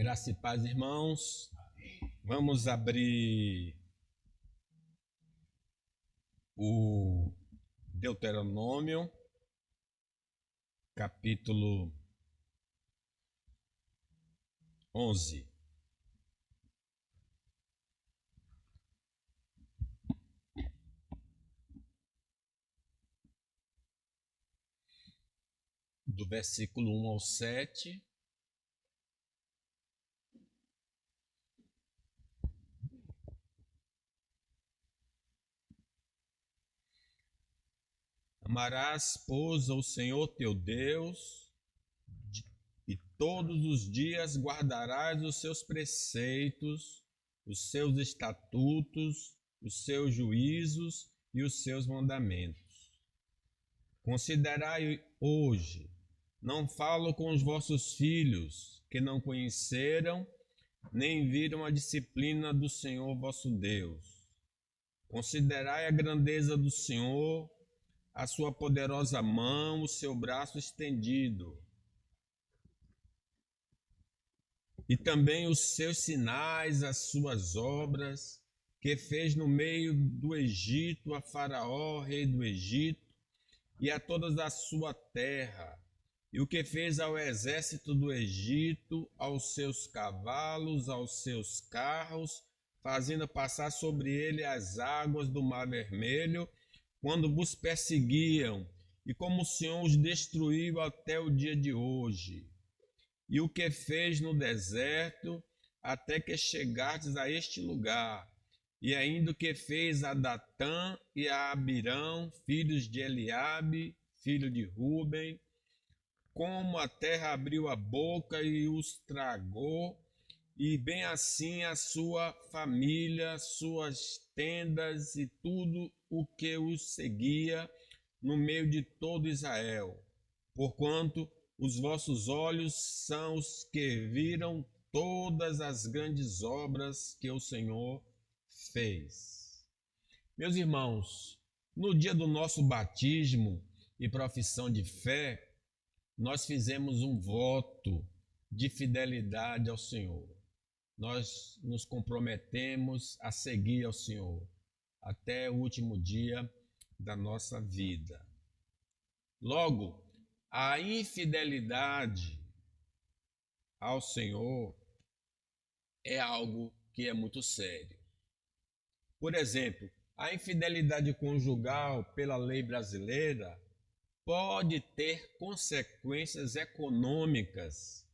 Graça e paz, irmãos. Vamos abrir o Deuteronômio, capítulo 11. Do versículo 1 ao 7. Amarás, pois, ao Senhor teu Deus, e todos os dias guardarás os seus preceitos, os seus estatutos, os seus juízos e os seus mandamentos. Considerai hoje, não falo com os vossos filhos, que não conheceram, nem viram a disciplina do Senhor vosso Deus. Considerai a grandeza do Senhor, a sua poderosa mão, o seu braço estendido, e também os seus sinais, as suas obras, que fez no meio do Egito a Faraó, rei do Egito, e a toda a sua terra, e o que fez ao exército do Egito, aos seus cavalos, aos seus carros, fazendo passar sobre ele as águas do Mar Vermelho, quando vos perseguiam, e como o Senhor os destruiu até o dia de hoje. E o que fez no deserto, até que chegastes a este lugar, e ainda o que fez a Datã e a Abirão, filhos de Eliabe, filho de Ruben, como a terra abriu a boca e os tragou, e bem assim a sua família, suas tendas e tudo o que os seguia no meio de todo Israel, porquanto os vossos olhos são os que viram todas as grandes obras que o Senhor fez. Meus irmãos, no dia do nosso batismo e profissão de fé, nós fizemos um voto de fidelidade ao Senhor. Nós nos comprometemos a seguir ao Senhor até o último dia da nossa vida. Logo, a infidelidade ao Senhor é algo que é muito sério. Por exemplo, a infidelidade conjugal pela lei brasileira pode ter consequências econômicas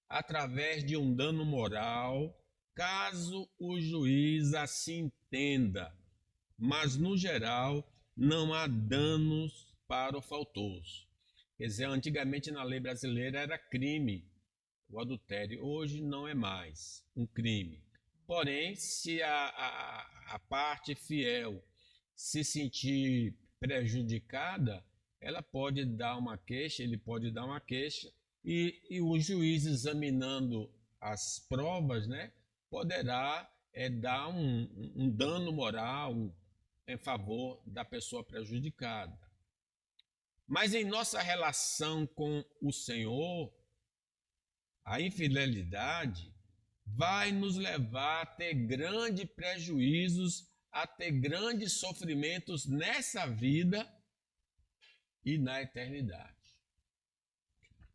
através de um dano moral, caso o juiz assim entenda, mas no geral não há danos para o faltoso. Quer dizer, antigamente na lei brasileira era crime o adultério, hoje não é mais um crime. Porém, se a parte fiel se sentir prejudicada, ela pode dar uma queixa, ele pode dar uma queixa, e o juiz, examinando as provas, né, poderá dar um dano moral em favor da pessoa prejudicada. Mas em nossa relação com o Senhor, a infidelidade vai nos levar a ter grandes prejuízos, a ter grandes sofrimentos nessa vida e na eternidade.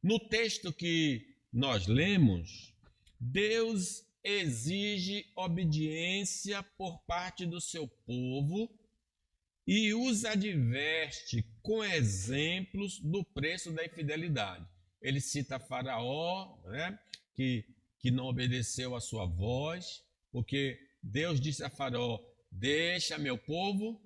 No texto que nós lemos, Deus exige obediência por parte do seu povo e os adverte com exemplos do preço da infidelidade. Ele cita Faraó, né, que não obedeceu a sua voz, porque Deus disse a Faraó: deixa meu povo,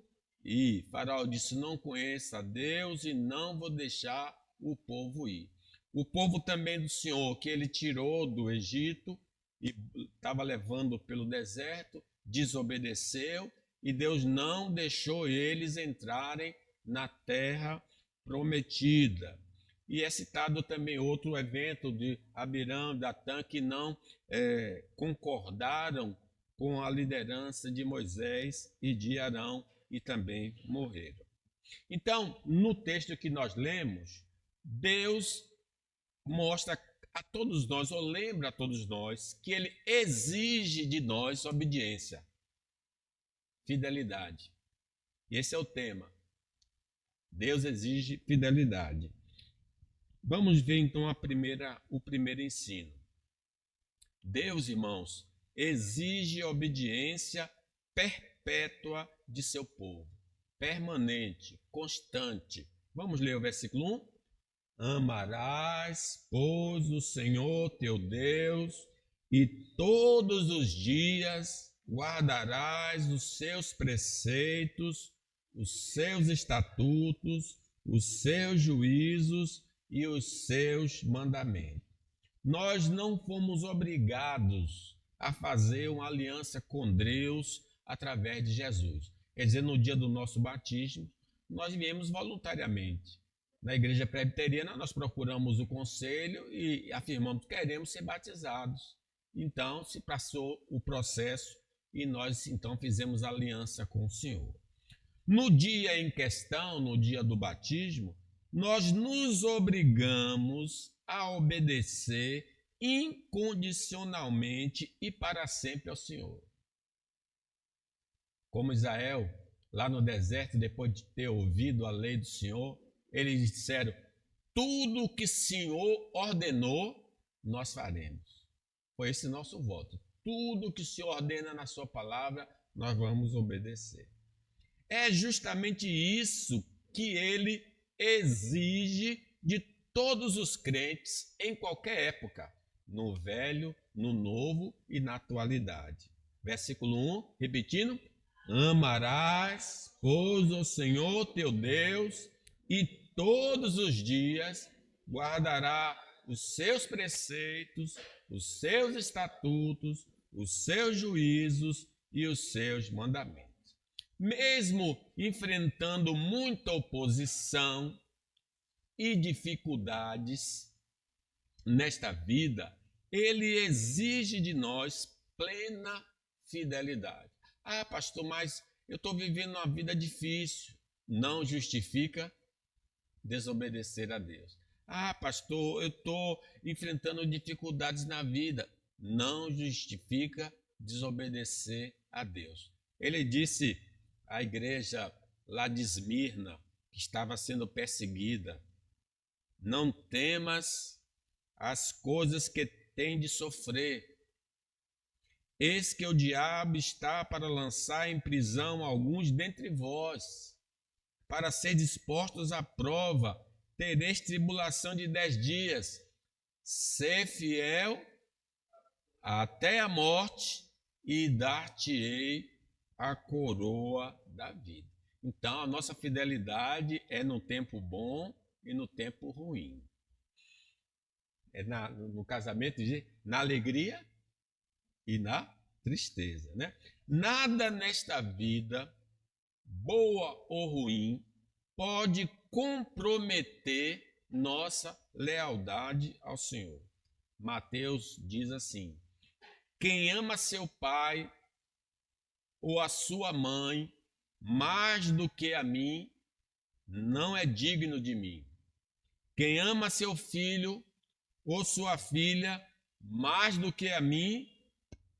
e Faraó disse: não conheço a Deus e não vou deixar o povo ir. O povo também do Senhor, que ele tirou do Egito e estava levando pelo deserto, desobedeceu, e Deus não deixou eles entrarem na terra prometida. E é citado também outro evento de Abirão, Datã, que não concordaram com a liderança de Moisés e de Arão e também morreram. Então, no texto que nós lemos, Deus mostra a todos nós, ou lembra a todos nós, que ele exige de nós obediência, fidelidade. E esse é o tema. Deus exige fidelidade. Vamos ver então o primeiro ensino. Deus, irmãos, exige obediência perpétua de seu povo, permanente, constante. Vamos ler o versículo 1? Amarás, pois, o Senhor teu Deus, e todos os dias guardarás os seus preceitos, os seus estatutos, os seus juízos e os seus mandamentos. Nós não fomos obrigados a fazer uma aliança com Deus através de Jesus. Quer dizer, no dia do nosso batismo, nós viemos voluntariamente. Na igreja presbiteriana, nós procuramos o conselho e afirmamos que queremos ser batizados. Então, se passou o processo e nós, então, fizemos aliança com o Senhor. No dia em questão, no dia do batismo, nós nos obrigamos a obedecer incondicionalmente e para sempre ao Senhor. Como Israel, lá no deserto, depois de ter ouvido a lei do Senhor, eles disseram: tudo que o Senhor ordenou, nós faremos. Foi esse nosso voto. Tudo que o Senhor ordena na sua palavra, nós vamos obedecer. É justamente isso que ele exige de todos os crentes em qualquer época, no velho, no novo e na atualidade. Versículo 1, repetindo: amarás, pois, o Senhor teu Deus, e todos os dias guardará os seus preceitos, os seus estatutos, os seus juízos e os seus mandamentos. Mesmo enfrentando muita oposição e dificuldades nesta vida, ele exige de nós plena fidelidade. Ah, pastor, mas eu estou vivendo uma vida difícil. Não justifica desobedecer a Deus. Ah, pastor, eu estou enfrentando dificuldades na vida. Não justifica desobedecer a Deus. Ele disse à igreja lá de Esmirna, que estava sendo perseguida: não temas as coisas que tem de sofrer. Eis que o diabo está para lançar em prisão alguns dentre vós, para ser dispostos à prova, tereis tribulação de 10 dias. Sê fiel até a morte, e dar-te-ei a coroa da vida. Então, a nossa fidelidade é no tempo bom e no tempo ruim. É no casamento, na alegria e na tristeza, né? Nada nesta vida, boa ou ruim, pode comprometer nossa lealdade ao Senhor. Mateus diz assim: quem ama seu pai ou a sua mãe mais do que a mim, não é digno de mim. Quem ama seu filho ou sua filha mais do que a mim,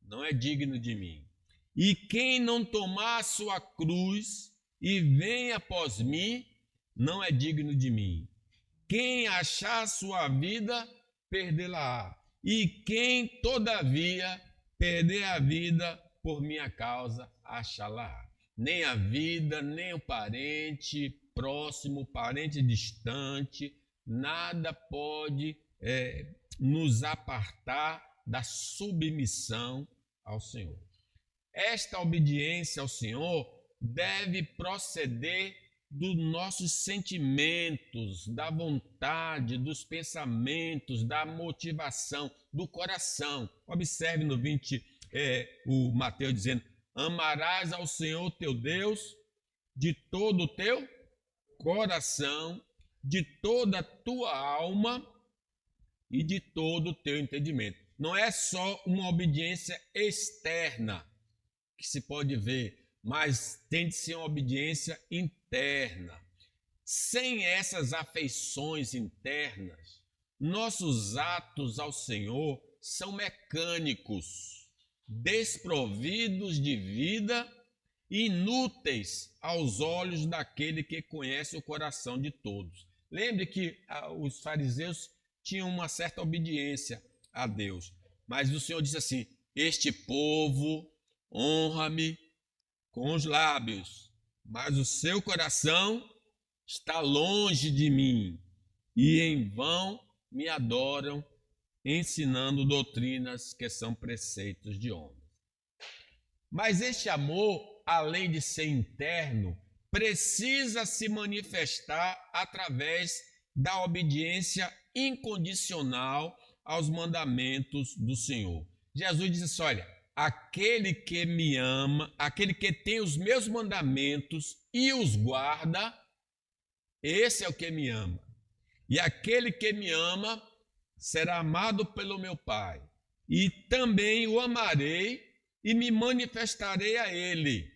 não é digno de mim. E quem não tomar a sua cruz e vem após mim, não é digno de mim. Quem achar a sua vida, perdê-la-á. E quem, todavia, perder a vida por minha causa, achá-la-á. Nem a vida, nem o parente próximo, parente distante, nada pode nos apartar da submissão ao Senhor. Esta obediência ao Senhor deve proceder dos nossos sentimentos, da vontade, dos pensamentos, da motivação, do coração. Observe no 20, o Mateus dizendo: amarás ao Senhor teu Deus de todo o teu coração, de toda a tua alma e de todo o teu entendimento. Não é só uma obediência externa que se pode ver, mas tem de ser uma obediência interna. Sem essas afeições internas, nossos atos ao Senhor são mecânicos, desprovidos de vida e inúteis aos olhos daquele que conhece o coração de todos. Lembre que os fariseus tinham uma certa obediência a Deus, mas o Senhor disse assim: este povo honra-me com os lábios, mas o seu coração está longe de mim, e em vão me adoram, ensinando doutrinas que são preceitos de homens. Mas este amor, além de ser interno, precisa se manifestar através da obediência incondicional aos mandamentos do Senhor. Jesus diz assim: olha, aquele que me ama, aquele que tem os meus mandamentos e os guarda, esse é o que me ama. E aquele que me ama será amado pelo meu Pai. E também o amarei e me manifestarei a ele.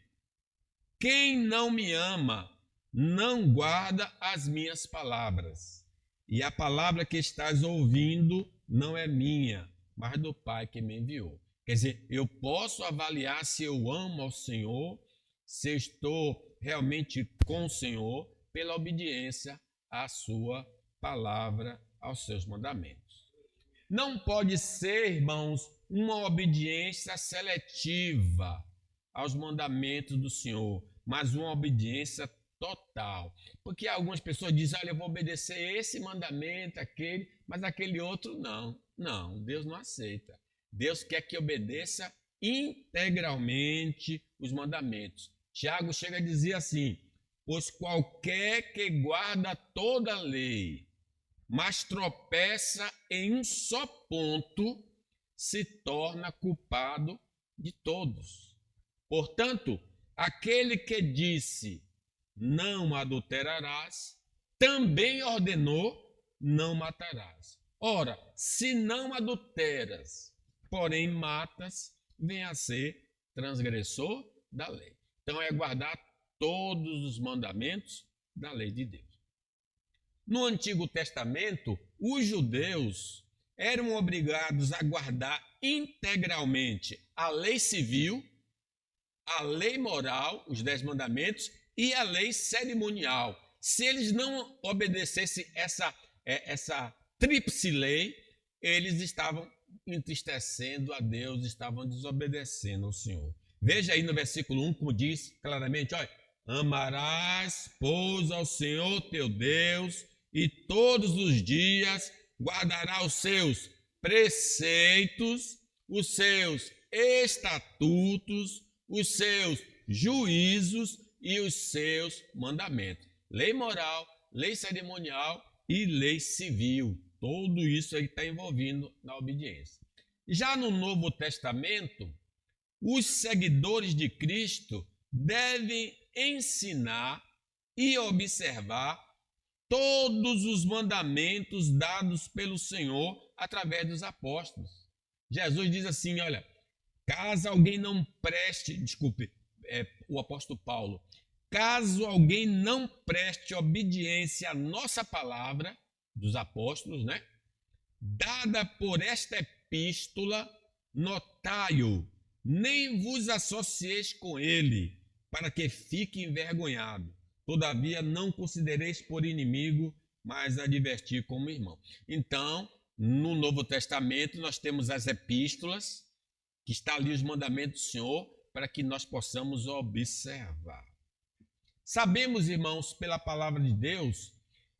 Quem não me ama, não guarda as minhas palavras. E a palavra que estás ouvindo não é minha, mas do Pai que me enviou. Quer dizer, eu posso avaliar se eu amo ao Senhor, se eu estou realmente com o Senhor, pela obediência à sua palavra, aos seus mandamentos. Não pode ser, irmãos, uma obediência seletiva aos mandamentos do Senhor, mas uma obediência total. Porque algumas pessoas dizem: olha, eu vou obedecer esse mandamento, aquele, mas aquele outro não. Não, Deus não aceita. Deus quer que obedeça integralmente os mandamentos. Tiago chega a dizer assim: pois qualquer que guarda toda a lei, mas tropeça em um só ponto, se torna culpado de todos. Portanto, aquele que disse: não adulterarás, também ordenou: não matarás. Ora, se não adulteras, porém matas, vem a ser transgressor da lei. Então é guardar todos os mandamentos da lei de Deus. No Antigo Testamento, os judeus eram obrigados a guardar integralmente a lei civil, a lei moral, os 10 mandamentos, e a lei cerimonial. Se eles não obedecessem essa tríplice lei, eles estavam entristecendo a Deus, estavam desobedecendo ao Senhor. Veja aí no versículo 1, como diz claramente: olha, amarás, pois, ao Senhor teu Deus, e todos os dias guardará os seus preceitos, os seus estatutos, os seus juízos e os seus mandamentos. Lei moral, lei cerimonial e lei civil. Tudo isso aí está envolvido na obediência. Já no Novo Testamento, os seguidores de Cristo devem ensinar e observar todos os mandamentos dados pelo Senhor através dos apóstolos. Jesus diz assim: olha, caso alguém não preste, o apóstolo Paulo, caso alguém não preste obediência à nossa palavra, dos apóstolos, né? Dada por esta epístola, notai-o, nem vos associeis com ele, para que fique envergonhado. Todavia, não considereis por inimigo, mas advertir como irmão. Então, no Novo Testamento, nós temos as epístolas, que está ali os mandamentos do Senhor, para que nós possamos observar. Sabemos, irmãos, pela palavra de Deus,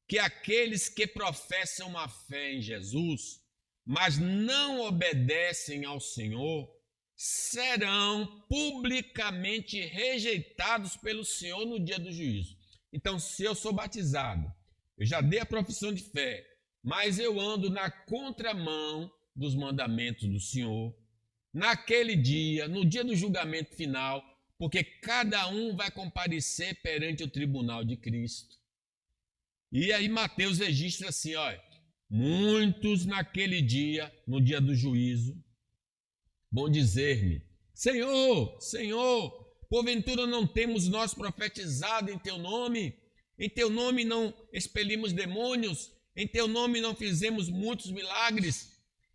que aqueles que professam uma fé em Jesus, mas não obedecem ao Senhor, serão publicamente rejeitados pelo Senhor no dia do juízo. Então, se eu sou batizado, eu já dei a profissão de fé, mas eu ando na contramão dos mandamentos do Senhor, naquele dia, no dia do julgamento final, porque cada um vai comparecer perante o tribunal de Cristo. E aí Mateus registra assim: olha, muitos naquele dia, no dia do juízo, vão dizer-me: Senhor, Senhor, porventura não temos nós profetizado em teu nome? Em teu nome não expelimos demônios? Em teu nome não fizemos muitos milagres?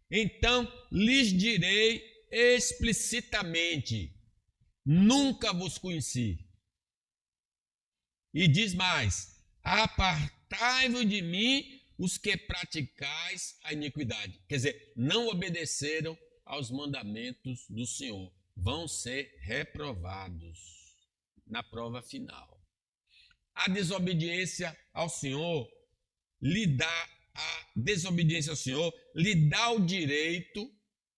Então lhes direi explicitamente: nunca vos conheci. E diz mais: apartai-vos de mim, os que praticais a iniquidade. Quer dizer, não obedeceram aos mandamentos do Senhor. Vão ser reprovados na prova final. A desobediência ao Senhor lhe dá o direito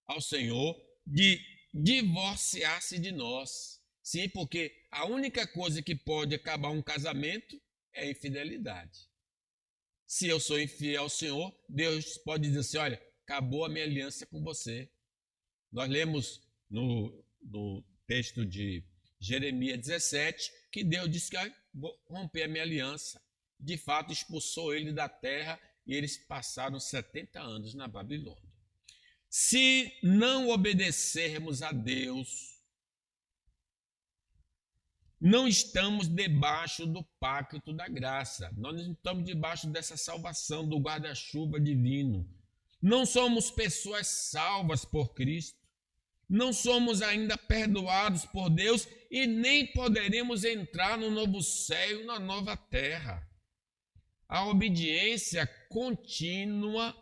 ao Senhor de divorciar-se de nós. Sim, porque a única coisa que pode acabar um casamento é a infidelidade. Se eu sou infiel ao Senhor, Deus pode dizer assim: olha, acabou a minha aliança com você. Nós lemos no texto de Jeremias 17 que Deus disse que vou romper a minha aliança. De fato, expulsou ele da terra e eles passaram 70 anos na Babilônia. Se não obedecermos a Deus, não estamos debaixo do pacto da graça. Nós não estamos debaixo dessa salvação, do guarda-chuva divino. Não somos pessoas salvas por Cristo. Não somos ainda perdoados por Deus e nem poderemos entrar no novo céu e na nova terra. A obediência contínua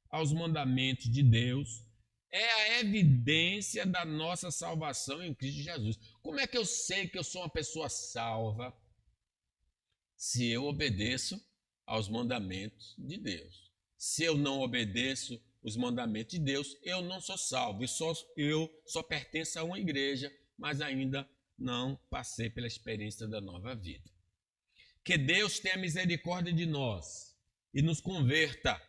aos mandamentos de Deus é a evidência da nossa salvação em Cristo Jesus. Como é que eu sei que eu sou uma pessoa salva? Se eu obedeço aos mandamentos de Deus. Se eu não obedeço os mandamentos de Deus, eu não sou salvo. Eu só pertenço a uma igreja, mas ainda não passei pela experiência da nova vida. Que Deus tenha misericórdia de nós e nos converta,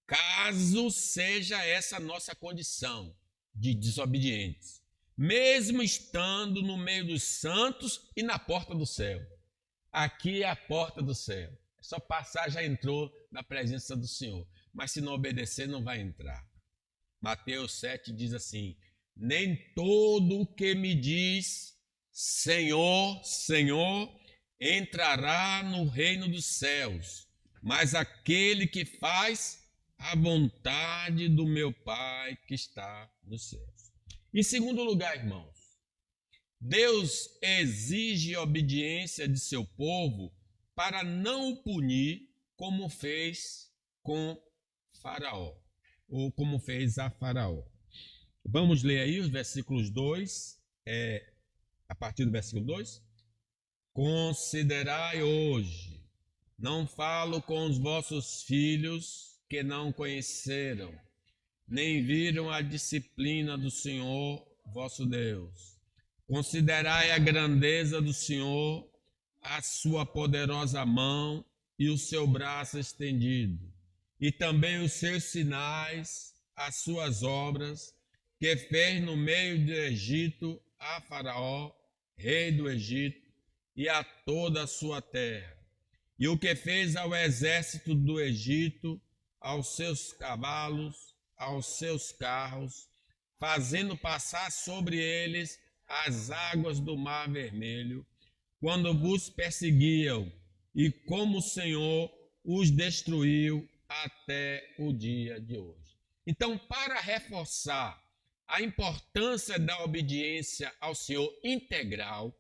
caso seja essa nossa condição de desobedientes, mesmo estando no meio dos santos e na porta do céu. Aqui é a porta do céu. É só passar, já entrou na presença do Senhor. Mas se não obedecer, não vai entrar. Mateus 7 diz assim: nem todo o que me diz Senhor, Senhor, entrará no reino dos céus, mas aquele que faz a vontade do meu Pai que está nos céus. Em segundo lugar, irmãos, Deus exige obediência de seu povo para não o punir como fez com Faraó, ou como fez a Faraó. Vamos ler aí os versículos 2, a partir do versículo 2. Considerai hoje, não falo com os vossos filhos que não conheceram, nem viram a disciplina do Senhor vosso Deus. Considerai a grandeza do Senhor, a sua poderosa mão e o seu braço estendido, e também os seus sinais, as suas obras, que fez no meio do Egito a Faraó, rei do Egito, e a toda a sua terra, e o que fez ao exército do Egito, aos seus cavalos, aos seus carros, fazendo passar sobre eles as águas do Mar Vermelho, quando vos perseguiam, e como o Senhor os destruiu até o dia de hoje. Então, para reforçar a importância da obediência ao Senhor integral,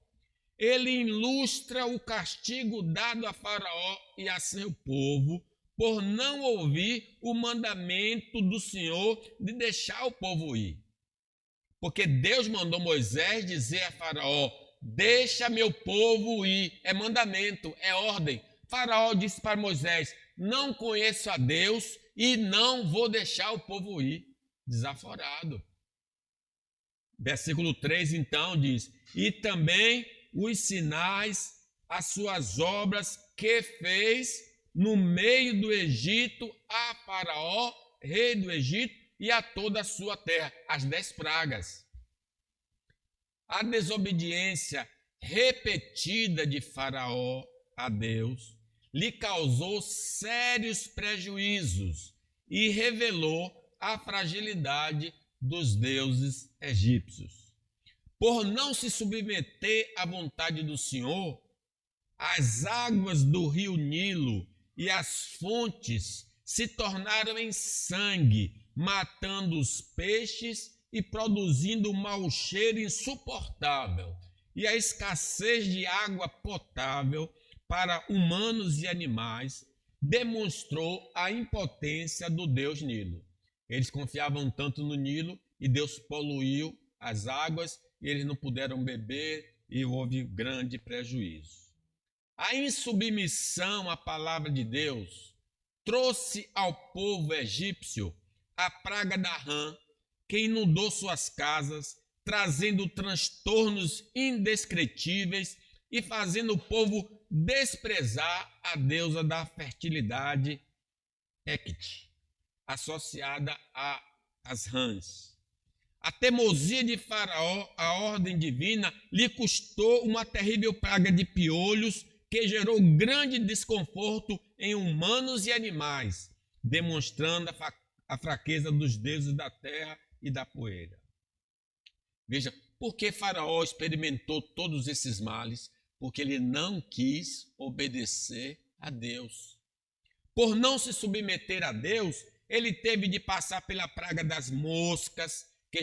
ele ilustra o castigo dado a Faraó e a seu povo por não ouvir o mandamento do Senhor de deixar o povo ir. Porque Deus mandou Moisés dizer a Faraó: deixa meu povo ir. É mandamento, é ordem. Faraó disse para Moisés: não conheço a Deus e não vou deixar o povo ir. Desaforado. Versículo 3 então diz: e também os sinais, as suas obras que fez no meio do Egito a Faraó, rei do Egito, e a toda a sua terra, as 10 pragas. A desobediência repetida de Faraó a Deus lhe causou sérios prejuízos e revelou a fragilidade dos deuses egípcios. Por não se submeter à vontade do Senhor, as águas do rio Nilo e as fontes se tornaram em sangue, matando os peixes e produzindo um mau cheiro insuportável, e a escassez de água potável para humanos e animais demonstrou a impotência do Deus Nilo. Eles confiavam tanto no Nilo e Deus poluiu as águas e eles não puderam beber e houve grande prejuízo. A insubmissão à palavra de Deus trouxe ao povo egípcio a praga da rã, que inundou suas casas, trazendo transtornos indescritíveis e fazendo o povo desprezar a deusa da fertilidade, Hecate, associada às rãs. A teimosia de Faraó, a ordem divina, lhe custou uma terrível praga de piolhos que gerou grande desconforto em humanos e animais, demonstrando a fraqueza dos deuses da terra e da poeira. Veja, por que Faraó experimentou todos esses males? Porque ele não quis obedecer a Deus. Por não se submeter a Deus, ele teve de passar pela praga das moscas, que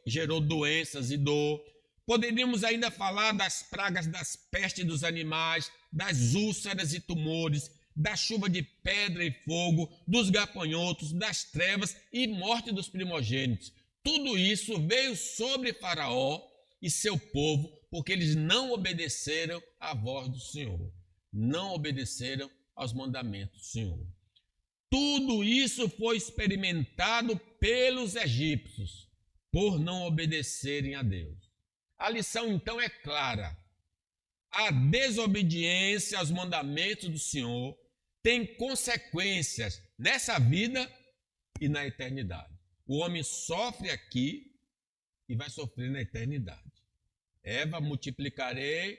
gerou doenças e dor. Poderíamos ainda falar das pragas das pestes dos animais, das úlceras e tumores, da chuva de pedra e fogo, dos gafanhotos, das trevas e morte dos primogênitos. Tudo isso veio sobre Faraó e seu povo, porque eles não obedeceram à voz do Senhor, não obedeceram aos mandamentos do Senhor. Tudo isso foi experimentado pelos egípcios, por não obedecerem a Deus. A lição então é clara. A desobediência aos mandamentos do Senhor tem consequências nessa vida e na eternidade. O homem sofre aqui e vai sofrer na eternidade. Eva, multiplicarei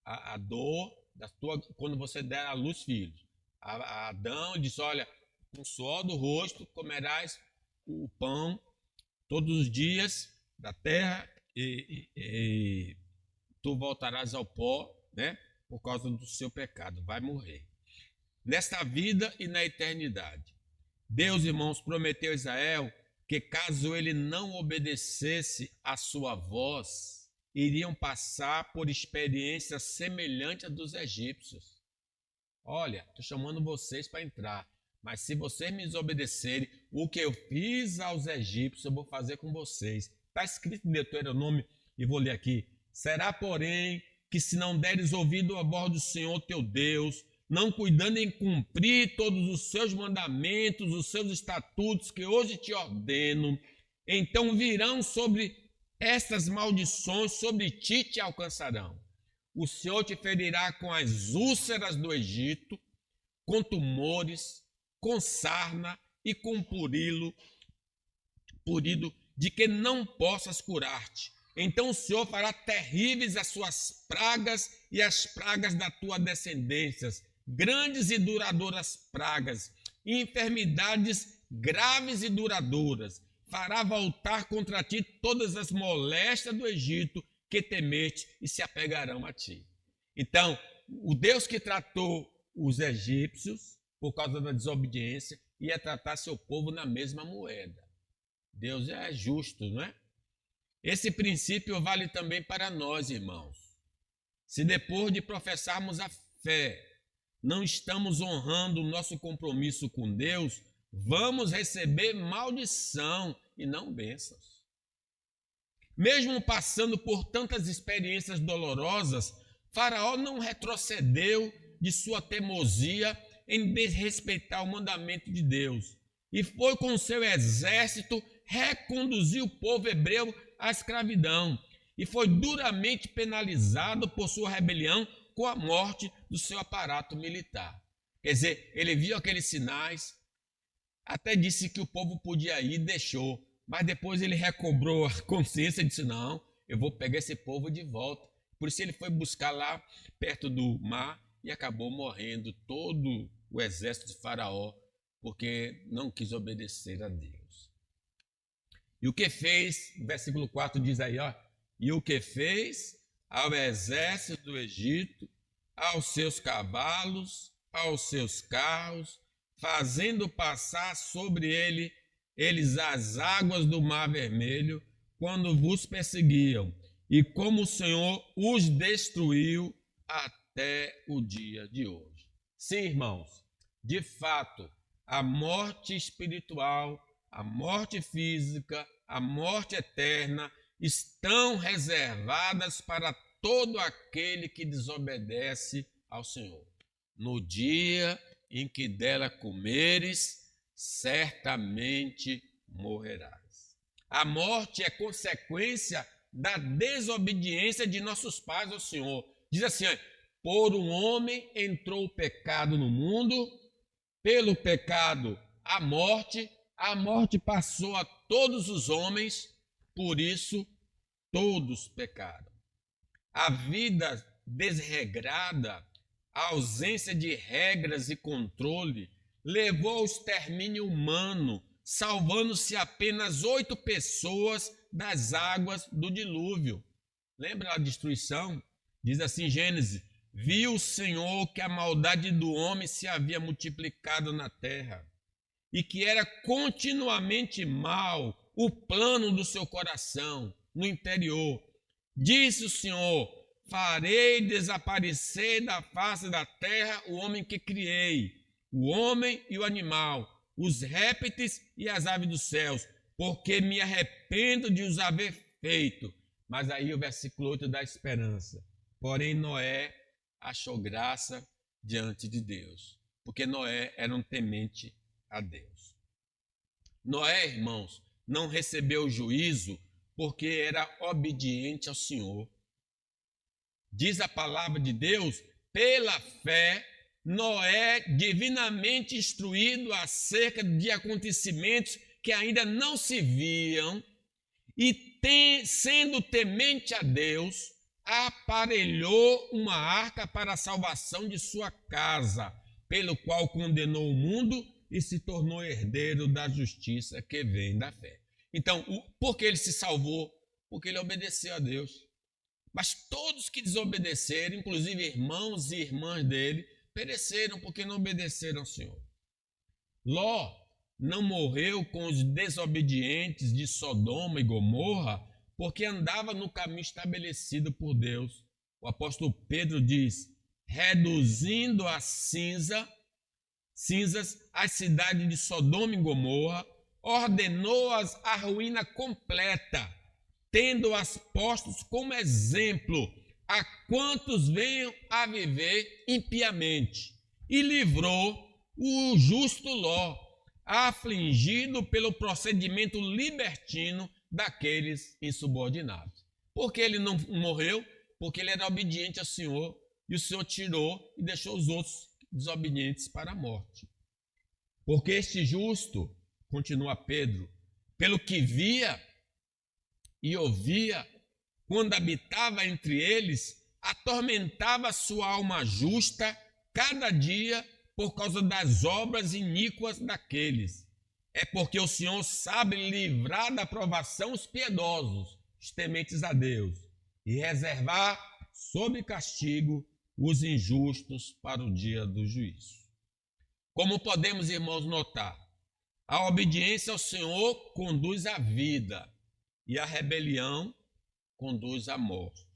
a dor da tua, quando você der à luz filhos. Adão disse, olha, com o suor do rosto comerás o pão todos os dias da terra e tu voltarás ao pó, né? Por causa do seu pecado, vai morrer. Nesta vida e na eternidade. Deus, irmãos, prometeu a Israel que caso ele não obedecesse à sua voz, iriam passar por experiências semelhantes à dos egípcios. Olha, estou chamando vocês para entrar, mas se vocês me desobedecerem, o que eu fiz aos egípcios eu vou fazer com vocês. Está escrito em Deuteronômio, e vou ler aqui. Será, porém, que se não deres ouvido à voz do Senhor teu Deus, não cuidando em cumprir todos os seus mandamentos, os seus estatutos que hoje te ordeno, então virão sobre estas maldições, sobre ti te alcançarão. O Senhor te ferirá com as úlceras do Egito, com tumores, com sarna e com purido, de que não possas curar-te. Então o Senhor fará terríveis as suas pragas e as pragas da tua descendência, grandes e duradouras pragas, e enfermidades graves e duradouras. Fará voltar contra ti todas as moléstias do Egito que temeste e se apegarão a ti. Então, o Deus que tratou os egípcios por causa da desobediência ia tratar seu povo na mesma moeda. Deus é justo, não é? Esse princípio vale também para nós, irmãos. Se depois de professarmos a fé, não estamos honrando o nosso compromisso com Deus, vamos receber maldição e não bênçãos. Mesmo passando por tantas experiências dolorosas, Faraó não retrocedeu de sua teimosia em desrespeitar o mandamento de Deus e foi com seu exército reconduzir o povo hebreu à escravidão e foi duramente penalizado por sua rebelião com a morte do seu aparato militar. Quer dizer, ele viu aqueles sinais, até disse que o povo podia ir, deixou, mas depois ele recobrou a consciência e disse, não, eu vou pegar esse povo de volta. Por isso ele foi buscar lá perto do mar e acabou morrendo todo o exército de Faraó, porque não quis obedecer a Deus. E o que fez, versículo 4 diz aí, ó, e o que fez ao exército do Egito, aos seus cavalos, aos seus carros, fazendo passar sobre eles as águas do Mar Vermelho, quando vos perseguiam, e como o Senhor os destruiu até o dia de hoje. Sim, irmãos, de fato, a morte espiritual, a morte física, a morte eterna estão reservadas para todo aquele que desobedece ao Senhor. No dia em que dela comeres, certamente morrerás. A morte é consequência da desobediência de nossos pais ao Senhor. Diz assim: por um homem entrou o pecado no mundo, pelo pecado a morte passou a todos os homens, por isso todos pecaram. A vida desregrada, a ausência de regras e controle, levou ao extermínio humano, salvando-se apenas 8 pessoas das águas do dilúvio. Lembra a destruição? Diz assim Gênesis: viu o Senhor que a maldade do homem se havia multiplicado na terra, e que era continuamente mal o plano do seu coração no interior. Disse o Senhor: farei desaparecer da face da terra o homem que criei, o homem e o animal, os répteis e as aves dos céus, porque me arrependo de os haver feito. Mas aí o versículo 8 dá esperança. Porém Noé achou graça diante de Deus, porque Noé era um temente a Deus. Noé, irmãos, não recebeu juízo porque era obediente ao Senhor. Diz a palavra de Deus: pela fé, Noé, divinamente instruído acerca de acontecimentos que ainda não se viam, e sendo temente a Deus, aparelhou uma arca para a salvação de sua casa, pelo qual condenou o mundo e se tornou herdeiro da justiça que vem da fé. Então, por que ele se salvou? Porque ele obedeceu a Deus. Mas todos que desobedeceram, inclusive irmãos e irmãs dele, pereceram porque não obedeceram ao Senhor. Ló não morreu com os desobedientes de Sodoma e Gomorra, porque andava no caminho estabelecido por Deus. O apóstolo Pedro diz: reduzindo a cinzas as cidades de Sodoma e Gomorra, ordenou-as à ruína completa, tendo-as postos como exemplo a quantos venham a viver impiamente, e livrou o justo Ló, afligido pelo procedimento libertino daqueles insubordinados. Por que ele não morreu? Porque ele era obediente ao Senhor, e o Senhor tirou e deixou os outros desobedientes para a morte. Porque este justo, continua Pedro, pelo que via e ouvia, quando habitava entre eles, atormentava sua alma justa cada dia por causa das obras iníquas daqueles. É porque o Senhor sabe livrar da provação os piedosos, os tementes a Deus, e reservar sob castigo os injustos para o dia do juízo. Como podemos, irmãos, notar, a obediência ao Senhor conduz à vida e a rebelião conduz à morte.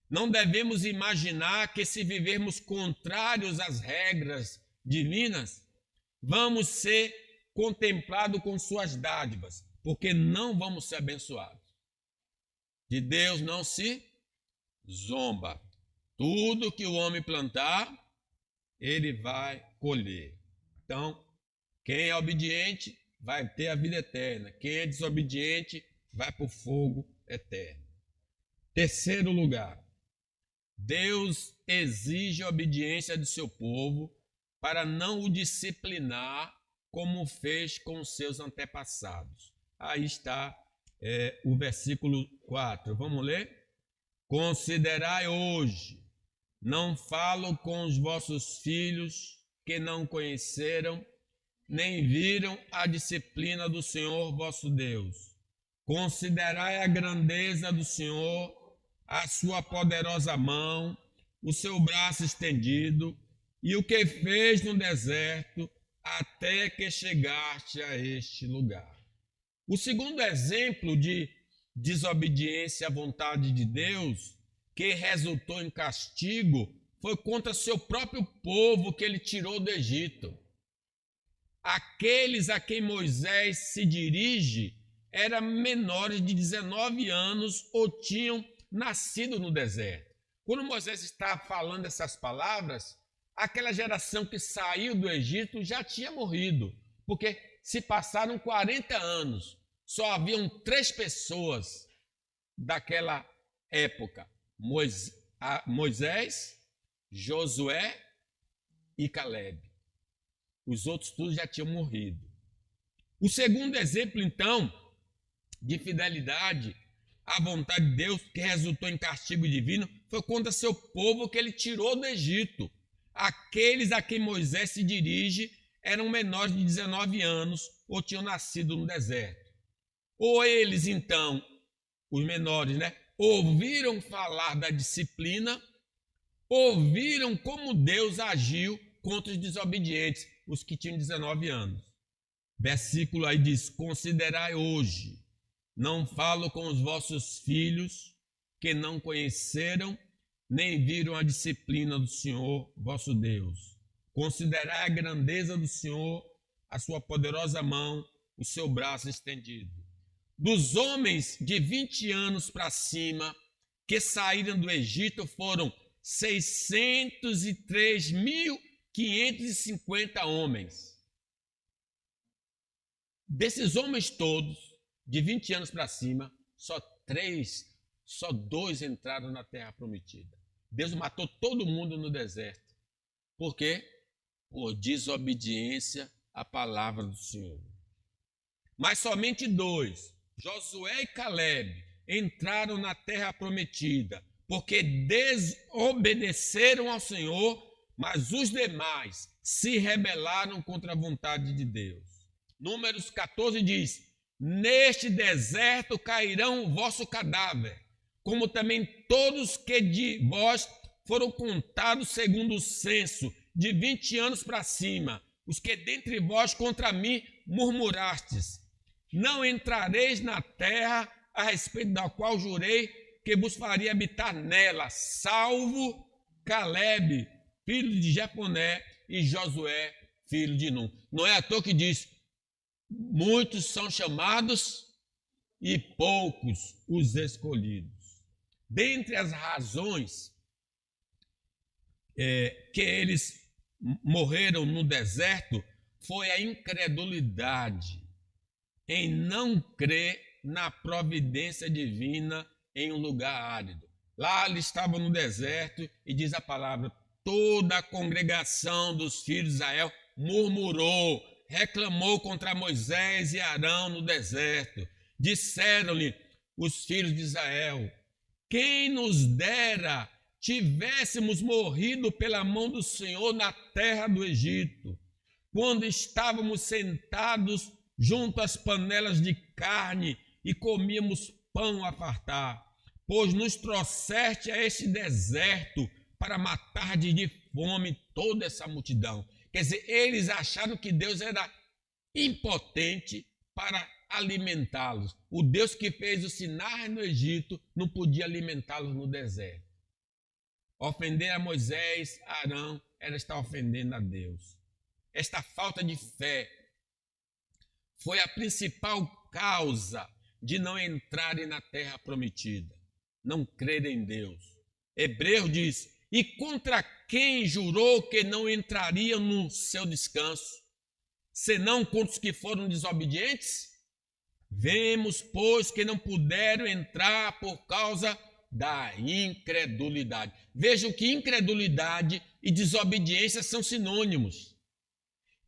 Não devemos imaginar que, se vivermos contrários às regras divinas, vamos ser contemplados com suas dádivas, porque não vamos ser abençoados. De Deus não se zomba. Tudo que o homem plantar, ele vai colher. Então, quem é obediente vai ter a vida eterna. Quem é desobediente vai para o fogo eterno. Terceiro lugar, Deus exige a obediência do seu povo para não o disciplinar como fez com os seus antepassados. Aí está o versículo 4. Vamos ler? Considerai hoje, não falo com os vossos filhos que não conheceram, nem viram a disciplina do Senhor vosso Deus. Considerai a grandeza do Senhor, a sua poderosa mão, o seu braço estendido, e o que fez no deserto, até que chegaste a este lugar. O segundo exemplo de desobediência à vontade de Deus, que resultou em castigo, foi contra seu próprio povo que ele tirou do Egito. Aqueles a quem Moisés se dirige eram menores de 19 anos ou tinham nascido no deserto. Quando Moisés está falando essas palavras, aquela geração que saiu do Egito já tinha morrido, porque se passaram 40 anos, só haviam 3 pessoas daquela época: Moisés, Josué e Calebe. Os outros todos já tinham morrido. O segundo exemplo, então, de fidelidade à vontade de Deus, que resultou em castigo divino, foi contra seu povo que ele tirou do Egito. Aqueles a quem Moisés se dirige eram menores de 19 anos ou tinham nascido no deserto. Ou eles, então, os menores, ouviram falar da disciplina, ouviram como Deus agiu contra os desobedientes, os que tinham 19 anos. Versículo aí diz: considerai hoje, não falo com os vossos filhos, que não conheceram, nem viram a disciplina do Senhor, vosso Deus. Considerai a grandeza do Senhor, a sua poderosa mão, o seu braço estendido. Dos homens de 20 anos para cima, que saíram do Egito, foram 603.550 homens. Desses homens todos, de 20 anos para cima, só 2 entraram na terra prometida. Deus matou todo mundo no deserto. Por quê? Por desobediência à palavra do Senhor. Mas somente 2, Josué e Calebe, entraram na terra prometida, porque desobedeceram ao Senhor, mas os demais se rebelaram contra a vontade de Deus. Números 14 diz: neste deserto cairão o vosso cadáver, como também todos que de vós foram contados segundo o censo, de 20 anos para cima, os que dentre vós contra mim murmurastes. Não entrareis na terra a respeito da qual jurei que vos faria habitar nela, salvo Calebe, filho de Jefoné, e Josué, filho de Nun. Não é à toa que diz: muitos são chamados e poucos os escolhidos. Dentre as razões que eles morreram no deserto foi a incredulidade em não crer na providência divina em um lugar árido. Lá eles estavam no deserto e diz a palavra: toda a congregação dos filhos de Israel murmurou, reclamou contra Moisés e Arão no deserto. Disseram-lhe os filhos de Israel: quem nos dera tivéssemos morrido pela mão do Senhor na terra do Egito, quando estávamos sentados junto às panelas de carne e comíamos pão a fartar, pois nos trouxeste a este deserto para matar de fome toda essa multidão. Quer dizer, eles acharam que Deus era impotente para alimentá-los. O Deus que fez os sinais no Egito não podia alimentá-los no deserto. Ofender a Moisés, a Arão, era estar ofendendo a Deus. Esta falta de fé foi a principal causa de não entrarem na terra prometida, não crerem em Deus. Hebreus diz: e contra quem jurou que não entrariam no seu descanso, senão contra os que foram desobedientes? Vemos, pois, que não puderam entrar por causa da incredulidade. Vejam que incredulidade e desobediência são sinônimos.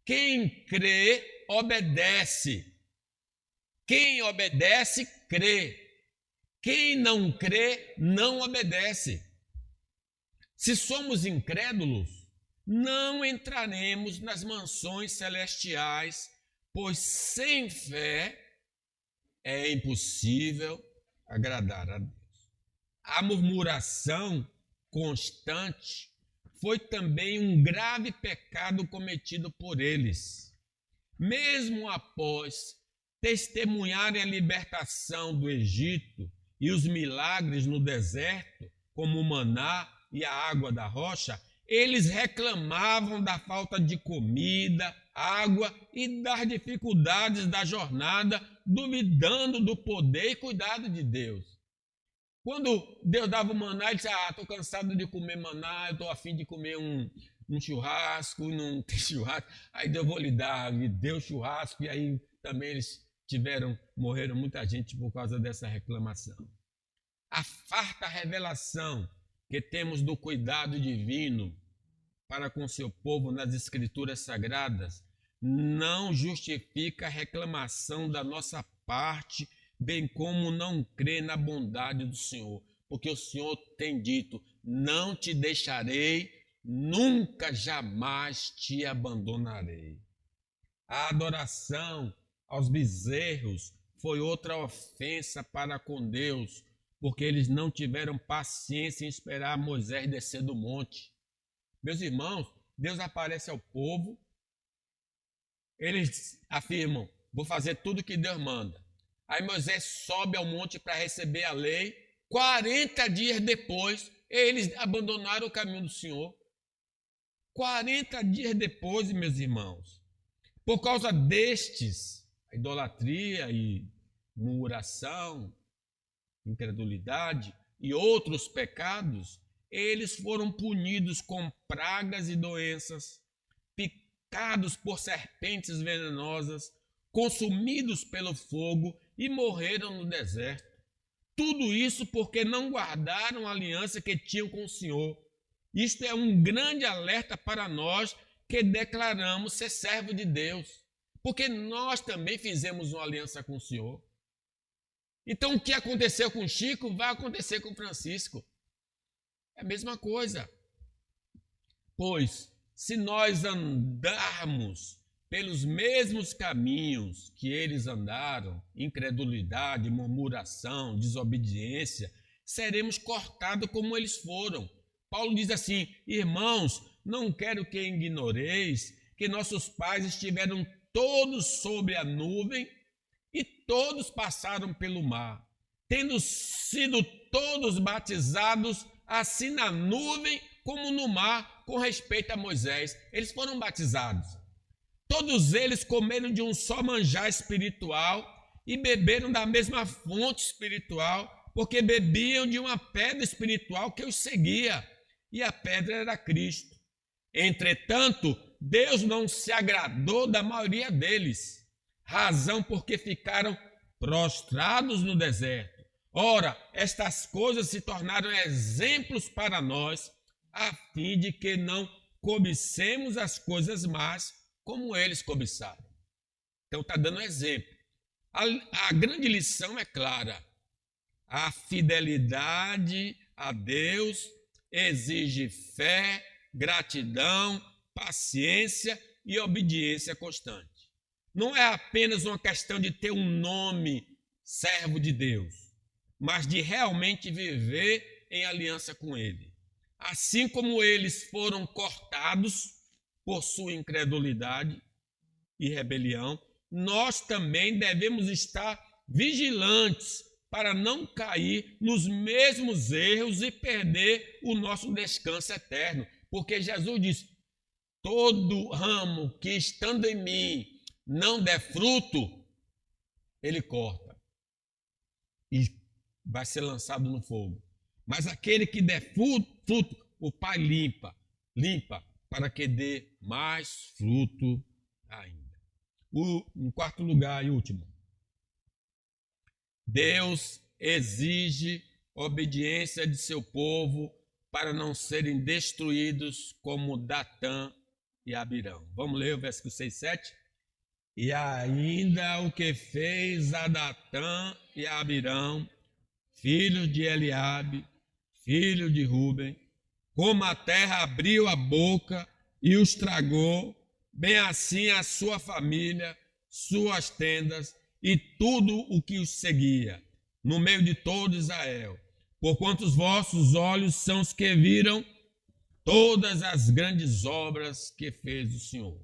Quem crê, obedece. Quem obedece, crê. Quem não crê, não obedece. Se somos incrédulos, não entraremos nas mansões celestiais, pois sem fé é impossível agradar a Deus. A murmuração constante foi também um grave pecado cometido por eles. mesmo após testemunharem a libertação do Egito e os milagres no deserto, como o maná e a água da rocha, eles reclamavam da falta de comida, água e das dificuldades da jornada, duvidando do poder e cuidado de Deus. Quando Deus dava o maná, ele dizia, estou cansado de comer maná, eu estou a fim de comer um churrasco, não tem churrasco, aí Deus vou lhe dar, lhe deu churrasco, e aí também eles morreram muita gente por causa dessa reclamação. A farta revelação que temos do cuidado divino para com seu povo nas Escrituras Sagradas não justifica a reclamação da nossa parte, bem como não crer na bondade do Senhor, porque o Senhor tem dito, não te deixarei, nunca, jamais te abandonarei. A adoração aos bezerros foi outra ofensa para com Deus, porque eles não tiveram paciência em esperar Moisés descer do monte. Meus irmãos, Deus aparece ao povo, eles afirmam, vou fazer tudo que Deus manda. Aí Moisés sobe ao monte para receber a lei, 40 dias depois, eles abandonaram o caminho do Senhor. 40 dias depois, meus irmãos, por causa destes, a idolatria e murmuração, incredulidade e outros pecados, eles foram punidos com pragas e doenças, picados por serpentes venenosas, consumidos pelo fogo e morreram no deserto. Tudo isso porque não guardaram a aliança que tinham com o Senhor. Isto é um grande alerta para nós que declaramos ser servo de Deus, porque nós também fizemos uma aliança com o Senhor. Então, o que aconteceu com Chico vai acontecer com Francisco. É a mesma coisa. Pois, se nós andarmos pelos mesmos caminhos que eles andaram, incredulidade, murmuração, desobediência, seremos cortados como eles foram. Paulo diz assim, irmãos, não quero que ignoreis que nossos pais estiveram todos sobre a nuvem e todos passaram pelo mar, tendo sido todos batizados assim na nuvem como no mar com respeito a Moisés. Eles foram batizados. Todos eles comeram de um só manjar espiritual e beberam da mesma fonte espiritual, porque bebiam de uma pedra espiritual que os seguia, e a pedra era Cristo. Entretanto, Deus não se agradou da maioria deles, razão porque ficaram prostrados no deserto. Ora, estas coisas se tornaram exemplos para nós, a fim de que não cobicemos as coisas más como eles cobiçaram. Então está dando exemplo. A grande lição é clara. A fidelidade a Deus exige fé, gratidão, paciência e obediência constante. Não é apenas uma questão de ter um nome servo de Deus, mas de realmente viver em aliança com Ele. Assim como eles foram cortados por sua incredulidade e rebelião, nós também devemos estar vigilantes para não cair nos mesmos erros e perder o nosso descanso eterno. Porque Jesus diz, todo ramo que estando em mim não der fruto, ele corta e vai ser lançado no fogo. Mas aquele que der fruto, o Pai limpa para que dê mais fruto ainda. Em quarto lugar e último, Deus exige obediência de seu povo para não serem destruídos como Datã e Abirão. Vamos ler o versículo 6 e 7? E ainda o que fez a Datã e a Abirão, filhos de Eliabe, filho de Ruben, como a terra abriu a boca e os tragou, bem assim a sua família, suas tendas e tudo o que os seguia, no meio de todo Israel. Porquanto os vossos olhos são os que viram todas as grandes obras que fez o Senhor.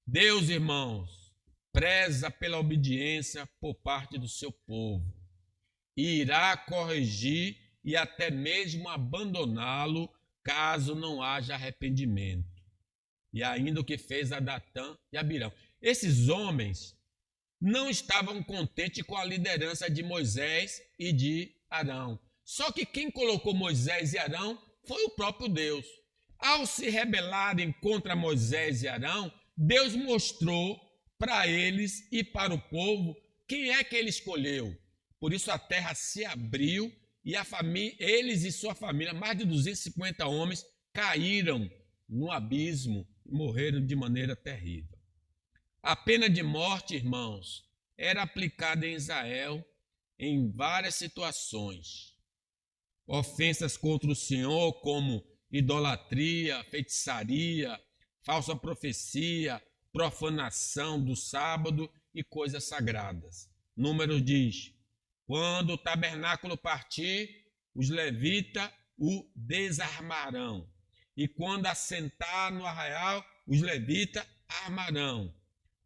Deus, irmãos, preza pela obediência por parte do seu povo. E irá corrigir e até mesmo abandoná-lo caso não haja arrependimento. E ainda o que fez a Datã e Abirão. Esses homens não estavam contentes com a liderança de Moisés e de Arão. Só que quem colocou Moisés e Arão foi o próprio Deus. Ao se rebelarem contra Moisés e Arão, Deus mostrou para eles e para o povo quem é que ele escolheu. Por isso a terra se abriu e eles e sua família, mais de 250 homens, caíram no abismo e morreram de maneira terrível. A pena de morte, irmãos, era aplicada em Israel em várias situações. Ofensas contra o Senhor, como idolatria, feitiçaria, falsa profecia, profanação do sábado e coisas sagradas. Números diz: quando o tabernáculo partir, os levitas o desarmarão. E quando assentar no arraial, os levitas armarão.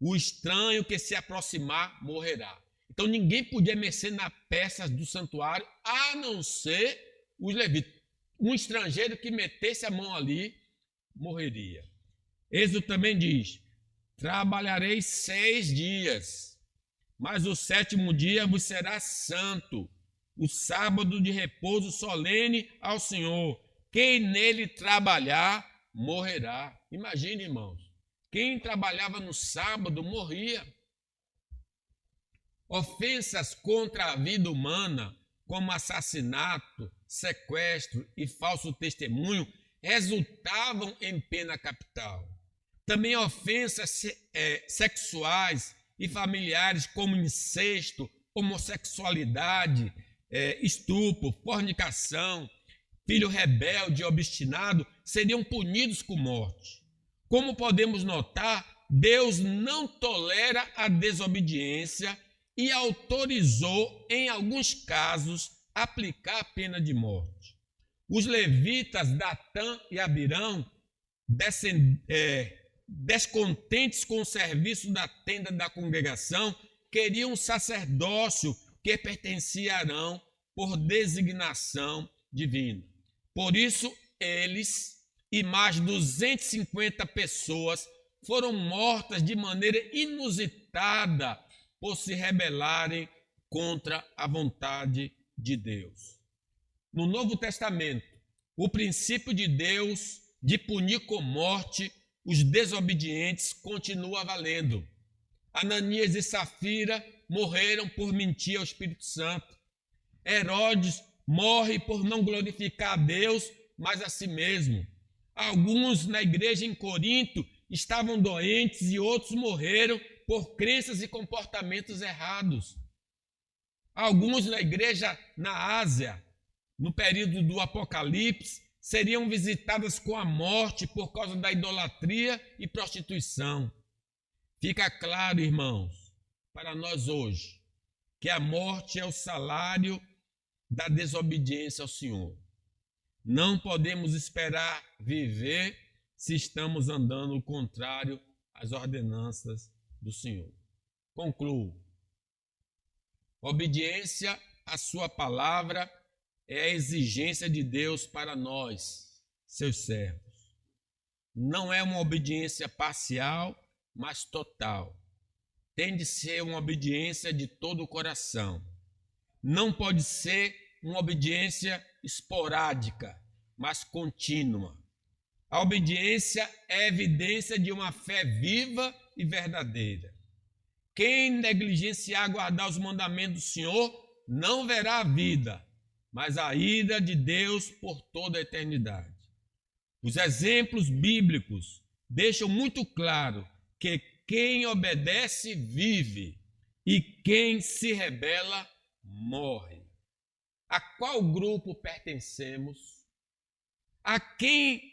O estranho que se aproximar morrerá. Então ninguém podia mexer nas peças do santuário, a não ser os levitas. Um estrangeiro que metesse a mão ali, morreria. Êxodo também diz: trabalhareis 6 dias, mas o 7º dia vos será santo, o sábado de repouso solene ao Senhor. Quem nele trabalhar, morrerá. Imagine, irmãos, quem trabalhava no sábado morria. Ofensas contra a vida humana, como assassinato, sequestro e falso testemunho, resultavam em pena capital. Também ofensas sexuais e familiares, como incesto, homossexualidade, estupro, fornicação, filho rebelde e obstinado, seriam punidos com morte. Como podemos notar, Deus não tolera a desobediência e autorizou, em alguns casos, aplicar a pena de morte. Os levitas Datã e Abirão, descontentes com o serviço da tenda da congregação, queriam um sacerdócio que pertencia a Arão por designação divina. Por isso, eles e mais 250 pessoas foram mortas de maneira inusitada por se rebelarem contra a vontade de Deus. No Novo Testamento, o princípio de Deus de punir com morte os desobedientes continua valendo. Ananias e Safira morreram por mentir ao Espírito Santo. Herodes morre por não glorificar a Deus, mas a si mesmo. Alguns na igreja em Corinto estavam doentes e outros morreram por crenças e comportamentos errados. Alguns na igreja na Ásia, no período do Apocalipse, seriam visitadas com a morte por causa da idolatria e prostituição. Fica claro, irmãos, para nós hoje, que a morte é o salário da desobediência ao Senhor. Não podemos esperar viver se estamos andando o contrário às ordenanças do Senhor. Concluo. Obediência à sua palavra é a exigência de Deus para nós, seus servos. Não é uma obediência parcial, mas total. Tem de ser uma obediência de todo o coração. Não pode ser uma obediência esporádica, mas contínua. A obediência é evidência de uma fé viva e verdadeira. Quem negligenciar guardar os mandamentos do Senhor não verá a vida, mas a ira de Deus por toda a eternidade. Os exemplos bíblicos deixam muito claro que quem obedece vive e quem se rebela morre. A qual grupo pertencemos? A quem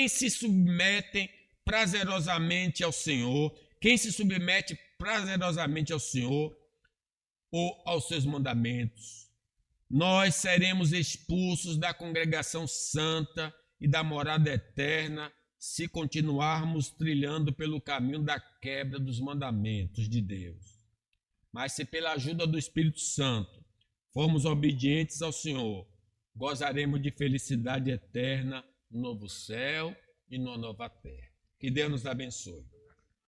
se submetem prazerosamente ao Senhor? Quem se submete prazerosamente ao Senhor ou aos seus mandamentos? Nós seremos expulsos da congregação santa e da morada eterna se continuarmos trilhando pelo caminho da quebra dos mandamentos de Deus. Mas se pela ajuda do Espírito Santo formos obedientes ao Senhor, gozaremos de felicidade eterna no novo céu e na nova terra. Que Deus nos abençoe.